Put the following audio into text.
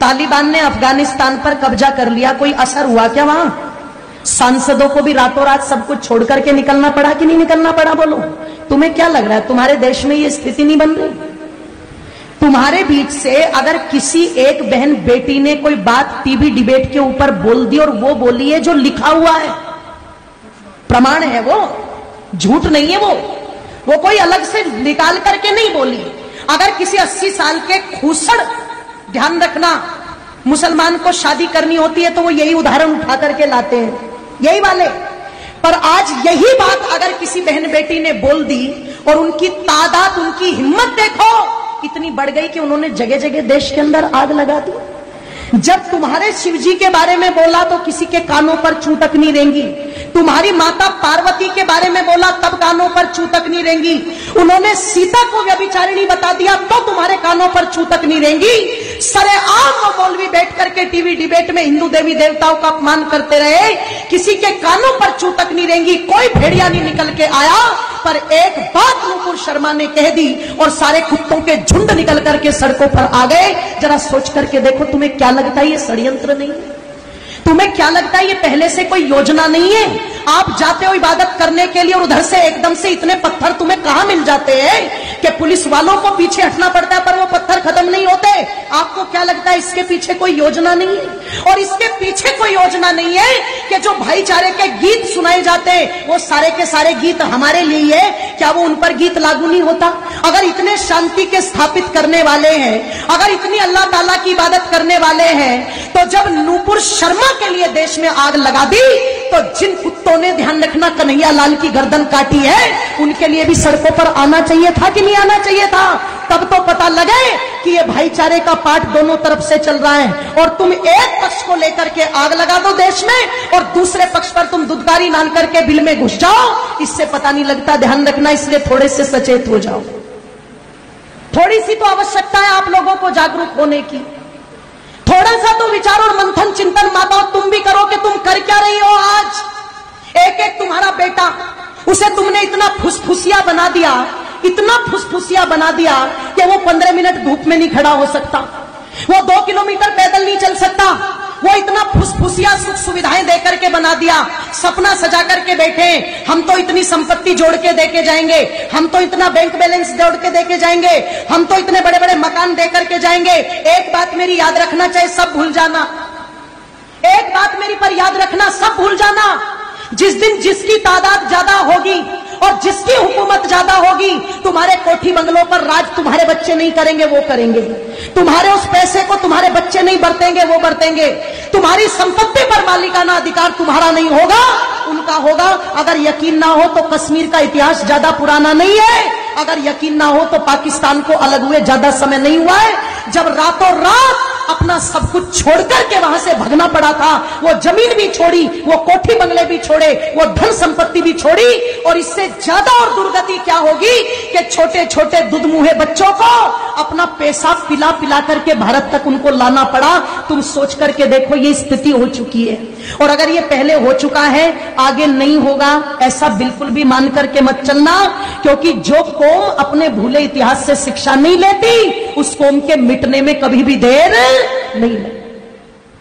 तालिबान ने अफगानिस्तान पर कब्जा कर लिया, कोई असर हुआ क्या वहां? सांसदों को भी रातों रात सब कुछ छोड़ करके निकलना पड़ा कि नहीं निकलना पड़ा? बोलो, तुम्हें क्या लग रहा है तुम्हारे देश में ये स्थिति नहीं बन रही? तुम्हारे बीच से अगर किसी एक बहन बेटी ने कोई बात टीवी डिबेट के ऊपर बोल दी और वो बोली है जो लिखा हुआ है, प्रमाण है, वो झूठ नहीं है, वो कोई अलग से निकाल करके नहीं बोली। अगर किसी 80 साल के खूसड़, ध्यान रखना, मुसलमान को शादी करनी होती है तो वो यही उदाहरण उठा करके लाते हैं, यही वाले। पर आज यही बात अगर किसी बहन बेटी ने बोल दी और उनकी तादाद, उनकी हिम्मत देखो इतनी बढ़ गई कि उन्होंने जगह जगह देश के अंदर आग लगा दी। जब तुम्हारे शिव जी के बारे में बोला तो किसी के कानों पर चू तक नहीं रेंगी। तुम्हारी माता पार्वती के बारे में बोला तब कानों पर चू तक नहीं रेंगी। उन्होंने सीता को व्यभिचारिणी बता दिया तो तुम्हारे कानों पर चू तक नहीं रेंगी। सरेआम वो मौलवी बैठ करके टीवी डिबेट में हिंदू देवी देवताओं का अपमान करते रहे, किसी के कानों पर चू तक नहीं रेंगी। कोई भेड़िया नहीं निकल के आया, पर एक बात नुपुर शर्मा ने कह दी और सारे कुत्तों के झुंड निकल करके सड़कों पर आ गए। जरा सोच करके देखो, तुम्हें क्या लगता है ये षड्यंत्र नहीं है? तुम्हें क्या लगता है ये पहले से कोई योजना नहीं है? आप जाते हो इबादत करने के लिए और उधर से एकदम से इतने पत्थर तुम्हें कहां मिल जाते हैं कि पुलिस वालों को पीछे हटना पड़ता है, पर वो पत्थर खत्म नहीं होते। आपको क्या लगता है इसके पीछे कोई योजना नहीं है? और इसके पीछे कोई योजना नहीं है कि जो भाईचारे के गीत सुनाए जाते हैं वो सारे के सारे गीत हमारे लिए है, क्या वो उन पर गीत लागू नहीं होता? अगर इतने शांति के स्थापित करने वाले हैं, अगर इतनी अल्लाह ताला की इबादत करने वाले हैं, तो जब नुपुर शर्मा के लिए देश में आग लगा दी तो जिन कुत्तों ने, ध्यान रखना, कन्हैया लाल की गर्दन काटी है, उनके लिए भी सड़कों पर आना चाहिए था कि नहीं आना चाहिए था? तब तो पता लगे कि ये भाईचारे का पाठ दोनों तरफ से चल रहा है। और तुम एक पक्ष को लेकर के आग लगा दो देश में और दूसरे पक्ष पर तुम दुदकारी मान करके बिल में घुस जाओ, इससे पता नहीं लगता। ध्यान रखना, इसलिए थोड़े से सचेत हो जाओ। थोड़ी सी तो आवश्यकता है आप लोगों को जागरूक होने की। थोड़ा सा तो विचार और मंथन चिंतन माताओं तुम भी करो कि तुम कर क्या रही हो आज। एक एक तुम्हारा बेटा, उसे तुमने इतना फुसफुसिया बना दिया, इतना फुसफुसिया बना दिया कि वो 15 मिनट धूप में नहीं खड़ा हो सकता, वो 2 किलोमीटर पैदल नहीं चल सकता। वो इतना फुसफुसिया सुख सुविधाएं देकर के बना दिया, सपना सजा करके बैठे, हम तो इतनी संपत्ति जोड़ के देके जाएंगे, हम तो इतना बैंक बैलेंस जोड़ के देके जाएंगे, हम तो इतने बड़े बड़े मकान दे करके जाएंगे। एक बात मेरी याद रखना, चाहे सब भूल जाना, एक बात मेरी पर याद रखना, सब भूल जाना। जिस दिन जिसकी तादाद ज्यादा होगी और जिसकी हुकूमत ज्यादा होगी, तुम्हारे कोठी बंगलों पर राज तुम्हारे बच्चे नहीं करेंगे, वो करेंगे। तुम्हारे उस पैसे को तुम्हारे बच्चे नहीं बरतेंगे, वो बरतेंगे। तुम्हारी संपत्ति पर मालिकाना अधिकार तुम्हारा नहीं होगा, उनका होगा। अगर यकीन ना हो तो कश्मीर का इतिहास ज्यादा पुराना नहीं है, अगर यकीन ना हो तो पाकिस्तान को अलग हुए ज्यादा समय नहीं हुआ है, जब रातों रात अपना सब कुछ छोड़कर के वहां से भगना पड़ा था। वो जमीन भी छोड़ी, वो कोठी बंगले भी छोड़े, वो धन संपत्ति भी छोड़ी। और इससे ज्यादा और दुर्गति क्या होगी कि छोटे छोटे दुधमुहे बच्चों को अपना पेशाब पिला पिला करके भारत तक उनको लाना पड़ा। तुम सोच करके देखो, ये स्थिति हो चुकी है। और अगर ये पहले हो चुका है, आगे नहीं होगा, ऐसा बिल्कुल भी मान करके मत चलना। क्योंकि जो कौम अपने भूले इतिहास से शिक्षा नहीं लेती, उस कौम के मिटने में कभी भी देर नहीं लगती।